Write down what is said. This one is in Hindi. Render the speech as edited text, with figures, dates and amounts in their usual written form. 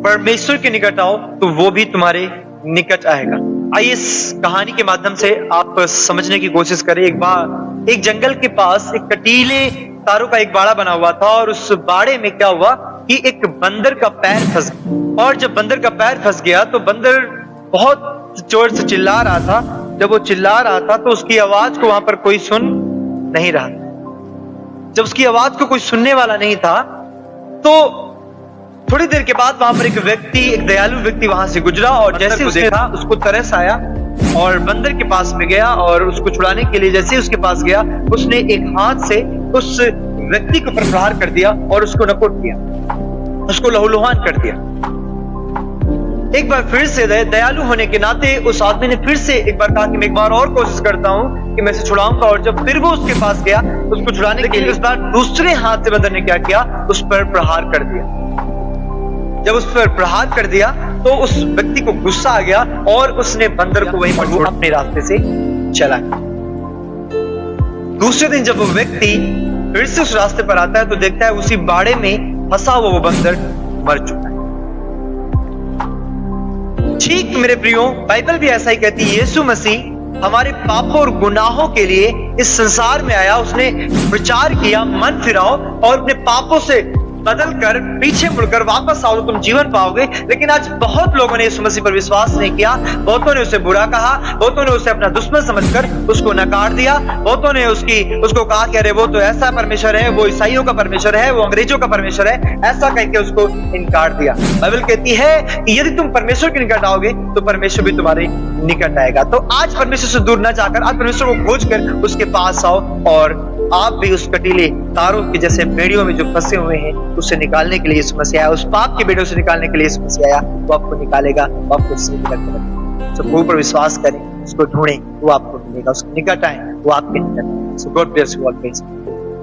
परमेश्वर के निकट आओ तो वो भी तुम्हारे निकट आएगा। आइए इस कहानी के माध्यम से आप समझने की कोशिश करें। एक जंगल के पास एक कटीले तारों का एक बाड़ा बना हुआ था और उस बाड़े में क्या हुआ कि एक बंदर का पैर फंस गया। और जब बंदर का पैर फंस गया तो बंदर बहुत जोर से चिल्ला रहा था। जब वो चिल्ला रहा था तो उसकी आवाज को वहां पर कोई सुन नहीं रहा। जब उसकी आवाज को कोई सुनने वाला नहीं था तो थोड़ी देर के बाद वहां पर एक दयालु व्यक्ति वहां से गुजरा और जैसे उसने देखा उसको तरस आया और बंदर के पास में गया और उसको छुड़ाने के लिए जैसे उसके पास गया उसने एक हाथ से उस व्यक्ति के ऊपर प्रहार कर दिया और उसको नकोट किया, उसको लहूलुहान कर दिया। एक बार फिर से दयालु होने के नाते उस आदमी ने फिर से एक बार कहा कि मैं एक बार और कोशिश करता हूं कि मैं इसे छुड़ाऊंगा। और जब फिर वो उसके पास गया उसको छुड़ाने के लिए उस बार दूसरे हाथ से बंदर ने क्या किया, उस पर प्रहार कर दिया। जब उस पर प्रहार कर दिया तो उस व्यक्ति को गुस्सा आ गया और उसने बंदर को वहीं पर छोड़ अपने रास्ते से चला गया। दूसरे दिन जब वो व्यक्ति फिर से उस रास्ते पर आता है तो देखता है उसी बाड़े में फंसा हुआ वो बंदर मर चुका है। ठीक मेरे प्रियो, बाइबल भी ऐसा ही कहती है। यीशु मसीह हमारे पापों और गुनाहों के लिए इस संसार में आया, उसने प्रचार किया मन फिराओ और अपने पापों से बदल कर पीछे मुड़कर वापस आओ तो तुम जीवन पाओगे। लेकिन आज बहुत लोगों ने यीशु मसीह पर विश्वास नहीं किया। बहुतों ने उसे बुरा कहा, बहुतों ने उसे अपना दुश्मन समझकर उसको नकार दिया। बहुतों ने उसको कहा कि अरे वो तो ऐसा परमेश्वर है, वो ईसाइयों का परमेश्वर है, वो अंग्रेजों का परमेश्वर है, ऐसा कह के उसको इनकार दिया। बाइबल कहती है कि यदि तुम परमेश्वर के निकट आओगे तो परमेश्वर भी तुम्हारे निकट आएगा। तो आज परमेश्वर से दूर न जाकर आज परमेश्वर को खोज कर उसके पास आओ और आप भी उस कटीले तारों के जैसे बेड़ियों में जो फंसे हुए हैं उससे निकालने के लिए यीशु मसीह आया। उस पाप के बेड़ियों से निकालने के लिए यीशु मसीह आया। वो आपको निकालेगा, वो आपको सही करेगा। तो प्रभु पर विश्वास करें, उसको ढूंढें, वो आपको मिलेगा। उसके निकट आए, वो आपके निकट। सो गॉड ब्लेस यू ऑल।